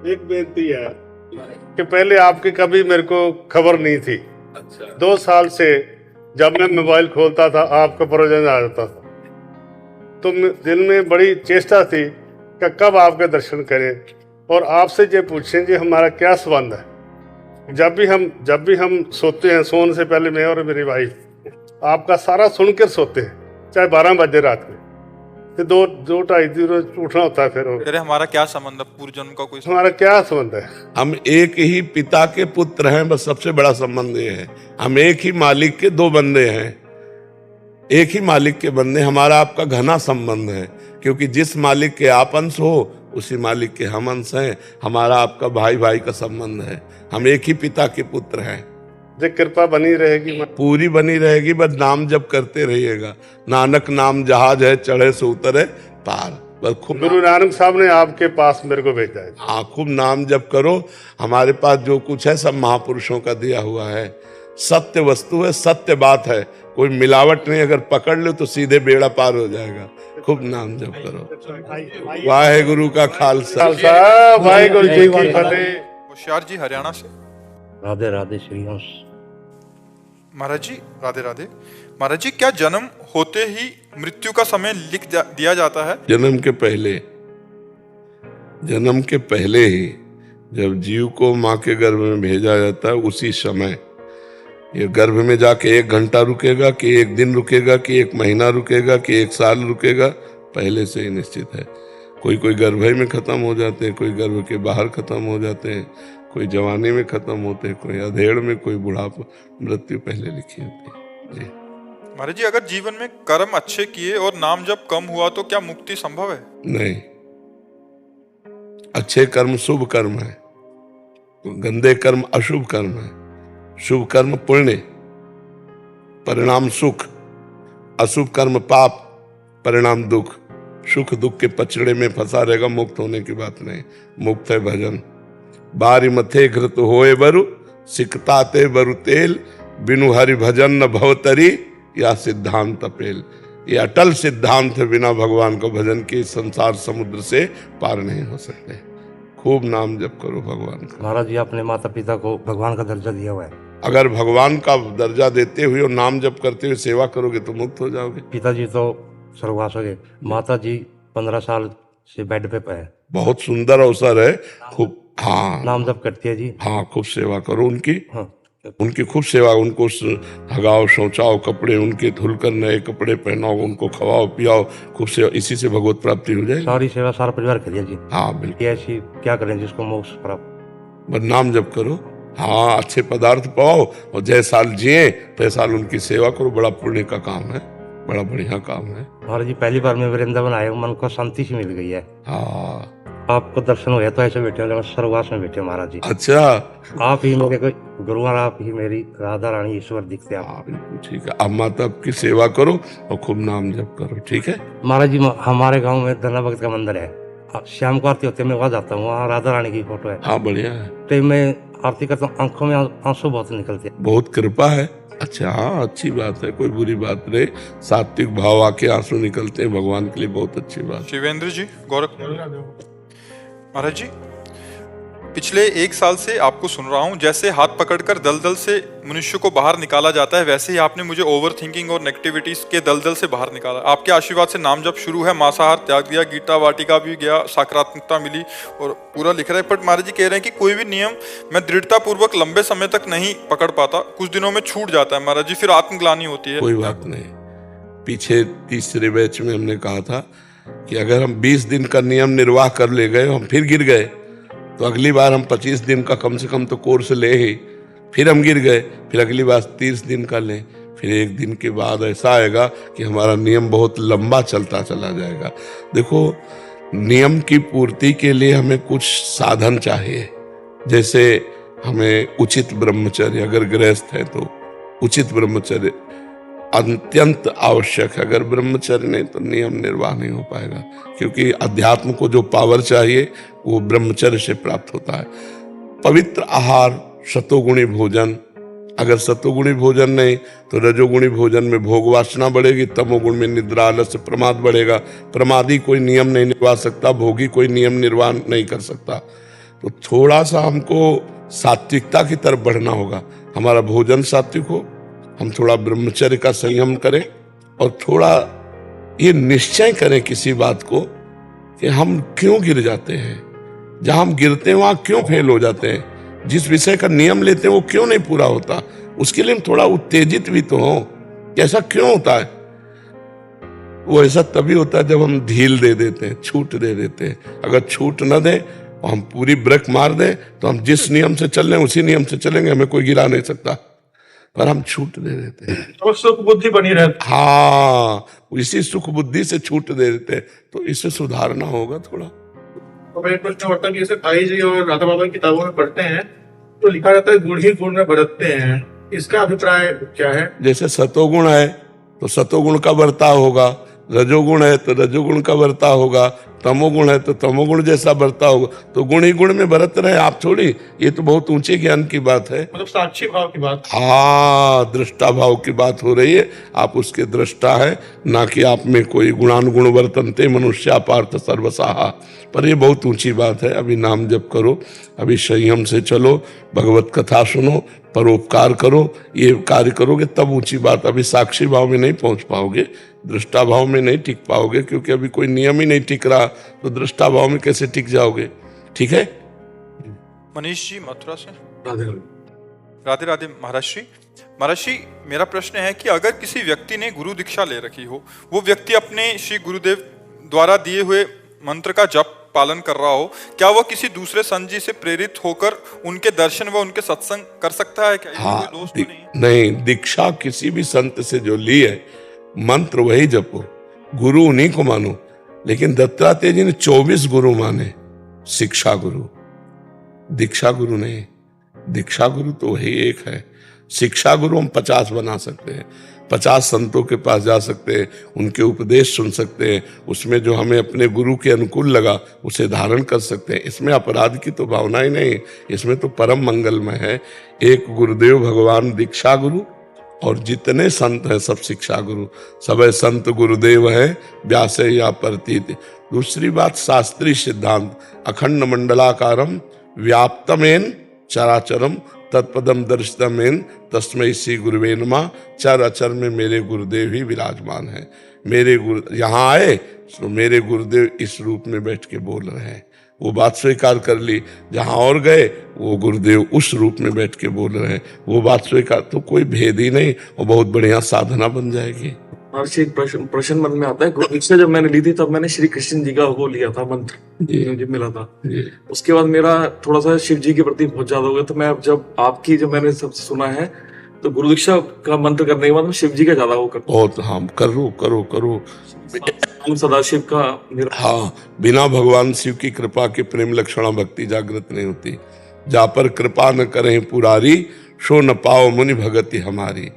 एक बेनती है कि पहले आपकी कभी मेरे को खबर नहीं थी। अच्छा 2 साल से जब मैं मोबाइल खोलता था आपका प्रोजन आ जाता था, तो दिल में बड़ी चेष्टा थी कि कब आपके दर्शन करें और आपसे ये पूछें कि हमारा क्या संबंध है। जब भी हम सोते हैं, सोने से पहले मैं और मेरी वाइफ आपका सारा सुनकर सोते हैं, चाहे 12 बजे रात में, फिर 2-2:30 उठना होता है। फिर अरे हमारा क्या संबंध है, पूर्व जन्म का कोई हमारा क्या संबंध है? हम एक ही पिता के पुत्र हैं, बस सबसे बड़ा संबंध ये है। हम एक ही मालिक के 2 बंदे हैं, एक ही मालिक के बंदे। हमारा आपका घना संबंध है, क्योंकि जिस मालिक के आप अंश हो उसी मालिक के हम अंश हैं। हमारा आपका भाई भाई का संबंध है, हम एक ही पिता के पुत्र हैं। जो कृपा बनी रहेगी, पूरी बनी रहेगी, बस नाम जप करते रहिएगा। नानक नाम जहाज है, चढ़े से उतरे पार। बस खूब गुरु नानक साहब ने आपके पास मेरे को भेजा है। हाँ, खूब नाम जप करो। हमारे पास जो कुछ है सब महापुरुषों का दिया हुआ है। सत्य वस्तु है, सत्य बात है, कोई मिलावट नहीं। अगर पकड़ लो तो सीधे बेड़ा पार हो जाएगा। खूब नाम जप करो। वाहे गुरु का खालसा। वाहेगुरु जी की फतेह। होशियार जी हरियाणा से। राधे राधे श्रीहंस। महाराज जी राधे राधे। महाराज जी, क्या जन्म होते ही मृत्यु का समय दिया जाता है? जन्म के पहले ही जब जीव को माँ के गर्भ में भेजा जाता है, उसी समय ये गर्भ में जाके 1 घंटा रुकेगा कि 1 दिन रुकेगा कि 1 महीना रुकेगा कि 1 साल रुकेगा, पहले से ही निश्चित है। कोई गर्भ में खत्म हो जाते हैं, कोई गर्भ के बाहर खत्म हो जाते हैं, कोई जवानी में खत्म होते हैं, कोई अधेड़ में, कोई बुढ़ापा, मृत्यु पहले लिखी होती है जी। महाराज जी, अगर जीवन में कर्म अच्छे किए और नाम जब कम हुआ तो क्या मुक्ति संभव है? नहीं, अच्छे कर्म शुभ कर्म है, गंदे कर्म अशुभ कर्म है। शुभ कर्म पुण्य, परिणाम सुख, अशुभ कर्म पाप, परिणाम दुख। सुख दुख के पचड़े में फंसा रहेगा, मुक्त होने की बात नहीं। मुक्त है भजन। बारी मथे घृत होए बरु, सिकताते बरु तेल, बिनु हरि भजन न भवतरी, या सिद्धांत पेल। ये अटल सिद्धांत है, बिना भगवान को भजन के संसार समुद्र से पार नहीं हो सकते। खूब नाम जप करो भगवान का। महाराज जी, अपने माता पिता को भगवान का दर्जा दिया हुआ है। अगर भगवान का दर्जा देते हुए और नाम जप करते हुए सेवा करोगे तो मुक्त हो जाओगे। पिताजी तो स्वर्गवास हो गए, माता जी 15 साल से बेड पे है। बहुत सुंदर अवसर है। खूब हाँ, नाम जप करती है जी। हाँ, खूब सेवा करो उनकी। हाँ, उनकी खूब सेवा, उनको हगाओ, शौचाओ, कपड़े उनके धुलकर नए कपड़े पहनाओ, उनको खवाओ पियाओ, खूब सेवा। इसी से भगवत प्राप्ति हो जाएगी। सारी सेवा सारा परिवार करिए जी। हाँ बिल्कुल। ऐसी क्या करें जिसको मोक्ष प्राप्त। बस नाम जप करो। हाँ, अच्छे पदार्थ पाओ और जय साल जिए तय साल उनकी सेवा करो। बड़ा पुण्य का काम है, बड़ा बढ़िया काम है। महाराज जी, पहली बार में वृंदावन आए, मन को शांति सी मिल गई है। हाँ, आपको दर्शन हुए तो ऐसे बैठे हो, स्वर्गवास में बैठे महाराज जी। अच्छा। आप ही मेरे गुरु और आप ही मेरी राधा रानी ईश्वर दिखते आप। हाँ बिल्कुल ठीक है। अब माता की सेवा करो और खूब नाम जप करो, ठीक है। महाराज जी, हमारे गांव में धना भक्त का मंदिर है। शाम को आरती होती है, मैं वहां जाता हूँ, वहाँ राधा रानी की फोटो है। हाँ बढ़िया है। तो मैं आरती करता हूँ, आंखों में आंसू बहुत निकलते हैं। बहुत कृपा है। अच्छा, हाँ, अच्छी बात है, कोई बुरी बात नहीं। सात्विक भाव आके आंसू निकलते हैं भगवान के लिए, बहुत अच्छी बात। शिवेंद्र जी गोरखपुर। महाराज जी, पिछले 1 साल से आपको सुन रहा हूँ। जैसे हाथ पकड़कर दलदल से मनुष्य को बाहर निकाला जाता है, वैसे ही आपने मुझे ओवर थिंकिंग और नेगेटिविटीज के दलदल से बाहर निकाला। आपके आशीर्वाद से नाम जप शुरू है, मांसाहार त्याग दिया, गीता वाटिका भी गया, सकारात्मकता मिली और पूरा लिख रहे हैं। बट महाराज जी कह रहे हैं कि कोई भी नियम मैं दृढ़ता पूर्वक लंबे समय तक नहीं पकड़ पाता, कुछ दिनों में छूट जाता है महाराज जी, फिर आत्मग्लानि होती है। कोई बात नहीं। पीछे तीसरे बैच में हमने कहा था कि अगर हम 20 दिन का नियम निर्वाह कर ले गए, हम फिर गिर गए, तो अगली बार हम 25 दिन का कम से कम तो कोर्स ले ही। फिर हम गिर गए, फिर अगली बार 30 दिन का लें। फिर 1 दिन के बाद ऐसा आएगा कि हमारा नियम बहुत लंबा चलता चला जाएगा। देखो, नियम की पूर्ति के लिए हमें कुछ साधन चाहिए। जैसे हमें उचित ब्रह्मचर्य, अगर गृहस्थ है तो उचित ब्रह्मचर्य अत्यंत आवश्यक है। अगर ब्रह्मचर्य नहीं तो नियम निर्वाह नहीं हो पाएगा, क्योंकि अध्यात्म को जो पावर चाहिए वो ब्रह्मचर्य से प्राप्त होता है। पवित्र आहार, सतोगुणी भोजन। अगर सतोगुणी भोजन नहीं तो रजोगुणी भोजन में भोग वासना बढ़ेगी, तमोगुण में निद्रा, आलस्य, प्रमाद बढ़ेगा। प्रमादी कोई नियम नहीं निभा सकता, भोगी कोई नियम निर्वाह नहीं कर सकता। तो थोड़ा सा हमको सात्विकता की तरफ बढ़ना होगा। हमारा भोजन सात्विक हो, हम थोड़ा ब्रह्मचर्य का संयम करें और थोड़ा ये निश्चय करें किसी बात को कि हम क्यों गिर जाते हैं, जहां हम गिरते हैं वहां क्यों फेल हो जाते हैं, जिस विषय का नियम लेते हैं वो क्यों नहीं पूरा होता, उसके लिए हम थोड़ा उत्तेजित भी तो हों कि ऐसा क्यों होता है। वो ऐसा तभी होता है जब हम ढील दे देते हैं, छूट दे देते हैं। अगर छूट न दें और हम पूरी ब्रेक मार दें तो हम जिस नियम से चल रहे हैं उसी नियम से चलेंगे, हमें कोई गिरा नहीं सकता, पर हम छूट दे देते हैं। तो सुख बुद्धि बनी रहती। हाँ, इसी सुख बुद्धि से छूट दे देते हैं, तो इसे सुधारना होगा थोड़ा। तो मेरे प्रश्न उठता है कि जैसे भाई जी और राधा बाबा की किताबों में पढ़ते हैं तो लिखा रहता है गुण ही गुण में बरतते हैं, इसका अभिप्राय क्या है? जैसे सतोगुण है तो सतोगुण का बर्ताव होगा, रजोगुण है तो रजोगुण का बर्ताव होगा, तमोगुण है तो तमोगुण जैसा बर्ताव होगा। तो गुण ही गुण में बरत रहे आप थोड़ी, ये तो बहुत ऊंचे ज्ञान की बात है। मतलब साक्षी भाव की बात। हाँ, दृष्टा भाव की बात हो रही है, आप उसके दृष्टा है, ना कि आप में कोई गुणानुगुण वर्तनते मनुष्य पार्थ सर्वसाहा। पर ये बहुत ऊंची बात है। अभी नाम जप करो, अभी संयम से चलो, भगवत कथा सुनो, परोपकार करो, ये कार्य करोगे तब ऊंची बात। अभी साक्षी भाव में नहीं पहुंच पाओगे, दृष्टा भाव में नहीं टिक पाओगे, क्योंकि अभी कोई नियम ही नहीं टिक रहा, तो दृष्टा भाव में कैसे टिक जाओगे। ठीक है। मनीष जी मथुरा से। राधे राधे महाराज श्री। महाराज श्री, मेरा प्रश्न है कि अगर किसी व्यक्ति ने गुरु दीक्षा ले रखी हो, वो व्यक्ति अपने श्री गुरुदेव द्वारा दिए हुए मंत्र का जप पालन कर रहा हो, क्या वो किसी दूसरे संत जी से प्रेरित होकर उनके दर्शन व उनके सत्संग कर सकता है? क्या हाँ, कोई दोष तो नहीं है? नहीं, दीक्षा किसी भी संत से जो ली है, मंत्र वही जपो, गुरु उन्हीं को मानो। लेकिन दत्तात्रेय जी ने 24 गुरु माने, शिक्षा गुरु, दीक्षा गुरु नहीं। दीक्षा गुरु तो वही एक है, शिक्षा गुरु हम 50 बना सकते हैं, 50 संतों के पास जा सकते हैं, उनके उपदेश सुन सकते हैं, उसमें जो हमें अपने गुरु के अनुकूल लगा उसे धारण कर सकते हैं। इसमें अपराध की तो भावना ही नहीं, इसमें तो परम मंगलमय है। एक गुरुदेव भगवान दीक्षा गुरु, और जितने संत हैं सब शिक्षा गुरु, सब संत गुरुदेव है, व्यास या प्रतीत। दूसरी बात, शास्त्रीय सिद्धांत, अखंड मंडलाकारम व्याप्तमेन चराचरम तत्पदम दर्शितमेन तस्मै श्री गुरुवे नमः। चर अचर में मेरे गुरुदेव ही विराजमान है। मेरे गुरु यहाँ आए तो मेरे गुरुदेव इस रूप में बैठ के बोल रहे हैं, वो बात स्वीकार कर ली। जहां और गए वो गुरुदेव उस रूप में बैठ के बोल रहे हैं, वो बात स्वीकार, तो कोई भेद ही नहीं, वो बहुत बढ़िया साधना बन जाएगी। महर्षि, एक प्रश्न मन में आता है। गुरु दीक्षा जब मैंने ली थी तब मैंने श्री कृष्ण जी का वो लिया था मंत्र, मुझे मिला था। उसके बाद मेरा थोड़ा सा शिव जी के प्रति बहुत ज्यादा हो गया, तो मैं जब आपकी जो मैंने सबसे सुना है तो गुरु दीक्षा का मंत्र करने के बाद मैं शिव जी का ज्यादा वो करता हूँ। बहुत, हाँ, करो करो करो। सदाशिव का मेरा, हाँ, बिना भगवान शिव की कृपा के प्रेम लक्षणा भक्ति जागृत नहीं होती। जा पर कृपा न करें पुरारी, सो न पाओ मुनि भगति हमारी।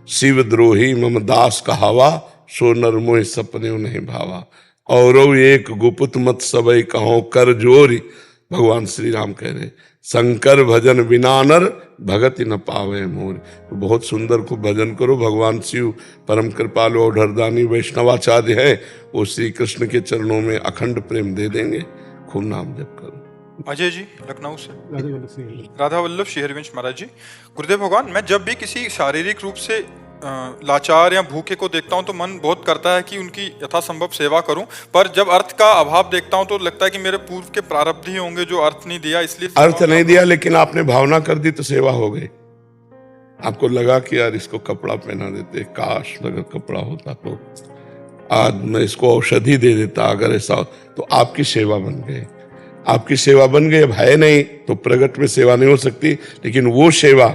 शिव द्रोही मम दास कहावा, सो नर मोह सपने नहीं भावा। और एक गुप्त मत सबई कहो कर जोरी। भगवान श्री राम कह रहे, शंकर भजन बिना नर भगति न पावे मोर। तो बहुत सुंदर को भजन करो। भगवान शिव परम कृपालु और ढरदानी वैष्णवाचार्य है, वो श्री कृष्ण के चरणों में अखंड प्रेम दे देंगे। खूब नाम जप करो। अजय जी लखनऊ से। राधा वल्लभ श्री हरिवंश महाराज जी। गुरुदेव भगवान, मैं जब भी किसी शारीरिक रूप से लाचार या भूखे को देखता हूं तो मन बहुत करता है कि उनकी यथासंभव सेवा करूं, पर जब अर्थ का अभाव देखता हूं तो लगता है कि मेरे पूर्व के प्रारब्ध ही होंगे जो अर्थ नहीं दिया, इसलिए अर्थ नहीं दिया, लेकिन आपने भावना कर दी तो सेवा हो गई। आपको लगा कि यार इसको कपड़ा पहना देते, काश अगर कपड़ा होता तो आज मैं इसको औषधि दे देता, अगर ऐसा तो आपकी सेवा बन गई। आपकी सेवा बन गई। अब है नहीं तो प्रगट में सेवा नहीं हो सकती, लेकिन वो सेवा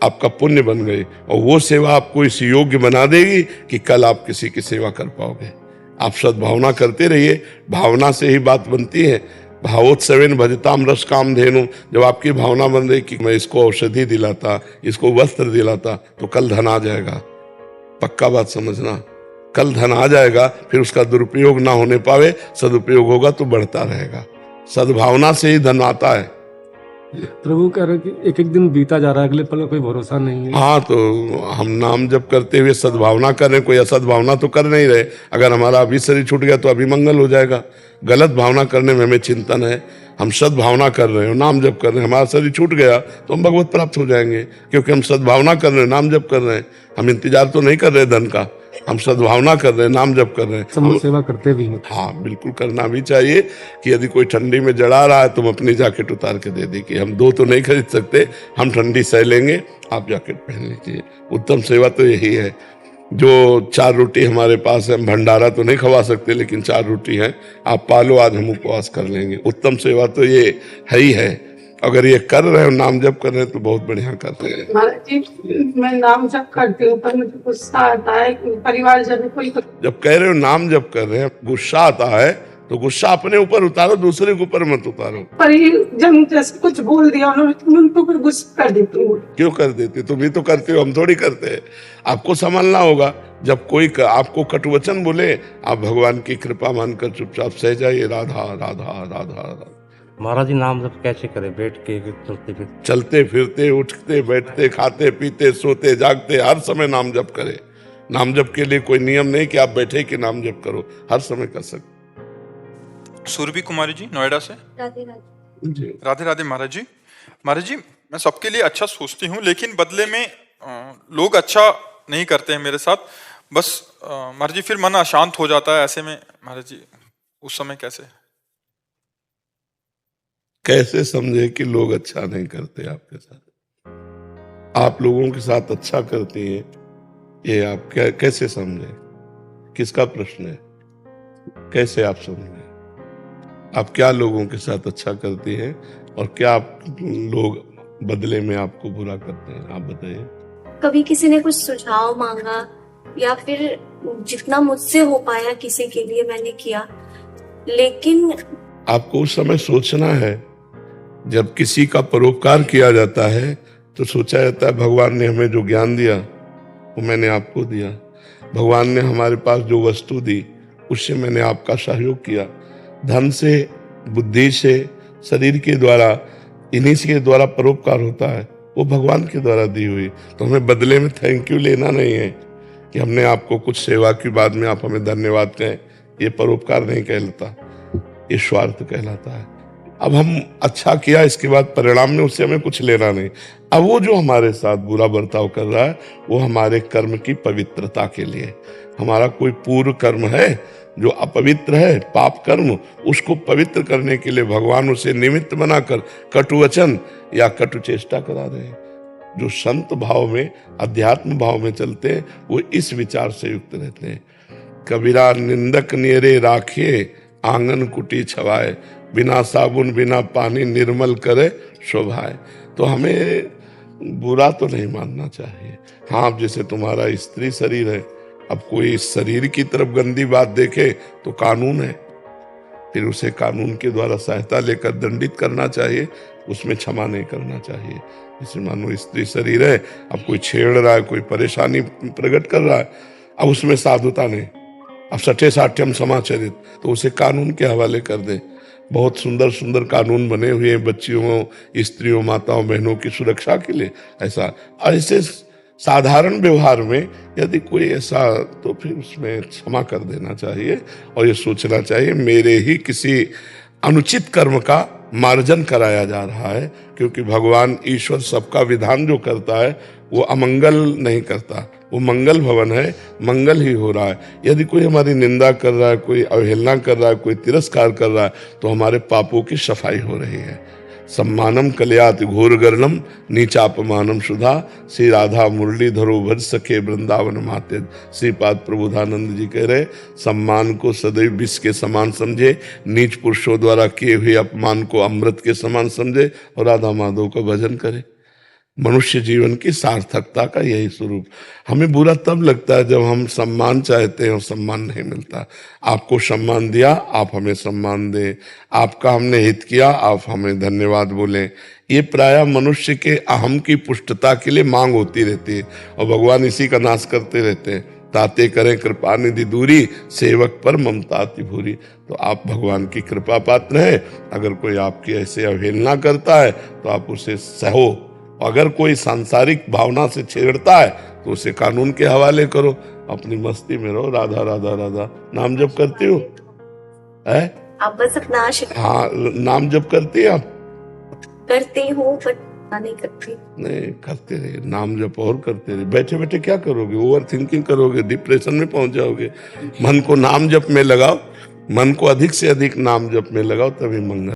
आपका पुण्य बन गई, और वो सेवा आपको इस योग्य बना देगी कि कल आप किसी की सेवा कर पाओगे। आप सद्भावना करते रहिए, भावना से ही बात बनती है। भावोत्सवेन भजताम रस काम धेनु। जब आपकी भावना बन रही कि मैं इसको औषधि दिलाता, इसको वस्त्र दिलाता, तो कल धन आ जाएगा। पक्का बात समझना, कल धन आ जाएगा, फिर उसका दुरुपयोग ना होने पावे, सदुपयोग होगा तो बढ़ता रहेगा। सद्भावना से ही धन आता है। प्रभु कह रहे कि एक एक दिन बीता जा रहा है, अगले पल का कोई भरोसा नहीं है। हाँ, तो हम नाम जप करते हुए सद्भावना कर रहे हैं, कोई असद्भावना तो कर नहीं रहे। अगर हमारा अभी शरीर छूट गया तो अभी मंगल हो जाएगा। गलत भावना करने में हमें चिंतन है। हम सद्भावना कर रहे हैं, नाम जप कर रहे हैं, हमारा शरीर छूट गया तो हम भगवत प्राप्त हो जाएंगे, क्योंकि हम सद्भावना कर रहे हैं, नाम जप कर रहे हैं। हम इंतजार तो नहीं कर रहे धन का, हम सद्भावना कर रहे हैं, नाम जप कर रहे हैं। समाज सेवा करते भी हैं। हाँ, बिल्कुल करना भी चाहिए कि यदि कोई ठंडी में जला रहा है तुम अपनी जैकेट उतार के दे दी कि हम 2 तो नहीं खरीद सकते, हम ठंडी सह लेंगे, आप जैकेट पहन लीजिए। उत्तम सेवा तो यही है। जो 4 रोटी हमारे पास है, हम भंडारा तो नहीं खवा सकते, लेकिन 4 रोटी है, आप पालो, आज हम उपवास कर लेंगे। उत्तम सेवा तो ये है ही है। अगर ये कर रहे हो, नाम जप कर रहे हैं, तो बहुत बढ़िया कर रहे हैं। महाराज जी, मैं नाम जप करती हूँ पर मुझे गुस्सा आता है कि परिवार जन कोई जब कह रहे हो नाम जप कर रहे हैं, गुस्सा आता है तो गुस्सा अपने ऊपर उतारो, दूसरे के ऊपर मत उतारो। परिजन जैसे कुछ बोल दिया उन्होंने तो मैं उनको फिर गुस्सा कर देती हूँ। क्यों कर देते? तुम भी तो करते हो, हम थोड़ी करते हैं। आपको संभालना होगा। जब कोई आपको कटुवचन बोले, आप भगवान की कृपा मानकर चुपचाप सह जाइए, राधा राधा राधा राधा। महाराज जी नाम जब कैसे करें? बैठ के चलते फिरते? चलते फिरते, उठते बैठते, खाते पीते, सोते जागते, हर समय नाम जप करें। नाम जप के लिए कोई नियम नहीं कि आप बैठे कि नाम जप करो, हर समय कर सकते। सुरभि कुमारी जी नोएडा से। राधे राधे। जी, राधे राधे महाराज जी। महाराज जी, मैं सबके लिए अच्छा सोचती हूँ, लेकिन बदले में लोग अच्छा नहीं करते हैं मेरे साथ। बस महाराज जी फिर मन अशांत हो जाता है। ऐसे में महाराज जी उस समय कैसे समझे कि लोग अच्छा नहीं करते आपके साथ? आप लोगों के साथ अच्छा करती हैं, ये आप कैसे समझे? किसका प्रश्न है? कैसे आप समझे? आप क्या लोगों के साथ अच्छा करती हैं और क्या आप लोग बदले में आपको बुरा करते हैं? आप बताइए। कभी किसी ने कुछ सुझाव मांगा या फिर जितना मुझसे हो पाया किसी के लिए मैंने किया, लेकिन आपको उस समय सोचना है, जब किसी का परोपकार किया जाता है तो सोचा जाता है भगवान ने हमें जो ज्ञान दिया वो मैंने आपको दिया, भगवान ने हमारे पास जो वस्तु दी उससे मैंने आपका सहयोग किया। धन से, बुद्धि से, शरीर के द्वारा, इन्हीं के द्वारा परोपकार होता है, वो भगवान के द्वारा दी हुई। तो हमें बदले में थैंक यू लेना नहीं है कि हमने आपको कुछ सेवा की, बाद में आप हमें धन्यवाद कहें। ये परोपकार नहीं कहलाता, ये स्वार्थ कहलाता है। अब हम अच्छा किया, इसके बाद परिणाम में उससे हमें कुछ लेना नहीं। अब वो जो हमारे साथ बुरा बर्ताव कर रहा है वो हमारे कर्म की पवित्रता के लिए। हमारा कोई पूर्व कर्म है जो अपवित्र है, पाप कर्म, उसको पवित्र करने के लिए भगवान उसे निमित्त बनाकर कटुवचन या कटु चेष्टा करा रहे हैं। जो संत भाव में, अध्यात्म भाव में चलते हैं वो इस विचार से युक्त रहते हैं। कबीरा निंदक नियरे राखिए, आंगन कुटी छवाए, बिना साबुन बिना पानी निर्मल करे शोभाए। तो हमें बुरा तो नहीं मानना चाहिए। हाँ, अब जैसे तुम्हारा स्त्री शरीर है, अब कोई इस शरीर की तरफ गंदी बात देखे तो कानून है, फिर उसे कानून के द्वारा सहायता लेकर दंडित करना चाहिए, उसमें क्षमा नहीं करना चाहिए। जैसे मानो स्त्री शरीर है, अब कोई छेड़ रहा है, कोई परेशानी प्रकट कर रहा है, अब उसमें साधुता नहीं, अब सठे साठ्यम समाचरित, तो उसे कानून के हवाले कर दे। बहुत सुंदर सुंदर कानून बने हुए हैं बच्चियों, स्त्रियों, माताओं, बहनों की सुरक्षा के लिए। ऐसे साधारण व्यवहार में यदि कोई ऐसा, तो फिर उसमें क्षमा कर देना चाहिए और ये सोचना चाहिए मेरे ही किसी अनुचित कर्म का मार्जन कराया जा रहा है, क्योंकि भगवान ईश्वर सबका विधान जो करता है वो अमंगल नहीं करता, वो मंगल भवन है, मंगल ही हो रहा है। यदि कोई हमारी निंदा कर रहा है, कोई अवहेलना कर रहा है, कोई तिरस्कार कर रहा है, तो हमारे पापों की सफाई हो रही है। सम्मानम कल्यात घोर गर्णम नीचापमानम सुधा, श्री राधा मुरलीधरो भज सखे वृंदावन माते। श्रीपाद प्रबोधानंद जी कह रहे, सम्मान को सदैव विष के समान समझे, नीच पुरुषों द्वारा किए हुए अपमान को अमृत के समान समझे और राधा माधव का भजन करे। मनुष्य जीवन की सार्थकता का यही स्वरूप। हमें बुरा तब लगता है जब हम सम्मान चाहते हैं और सम्मान नहीं मिलता। आपको सम्मान दिया, आप हमें सम्मान दें, आपका हमने हित किया, आप हमें धन्यवाद बोलें। ये प्रायः मनुष्य के अहम की पुष्टता के लिए मांग होती रहती है और भगवान इसी का नाश करते रहते हैं। ताते करें कृपा निधि दूरी, सेवक पर ममता अति भूरी। तो आप भगवान की कृपा पात्र हैं। अगर कोई आपकी ऐसे अवहेलना करता है तो आप उसे सहो। अगर कोई सांसारिक भावना से छेड़ता है तो उसे कानून के हवाले करो। अपनी मस्ती में रहो। राधा राधा राधा नाम जप करती हो? है आप बस अपना आशीर्वाद हाँ, नाम जप करती है आप? करती हूँ बट नहीं करती। नहीं, करते रहिए नाम जप और करते रहिए। बैठे बैठे क्या करोगे? ओवर थिंकिंग करोगे, डिप्रेशन में पहुंच जाओगे। मन को नाम जप में लगाओ, मन को अधिक से अधिक नाम जप में लगाओ, तभी मंगल।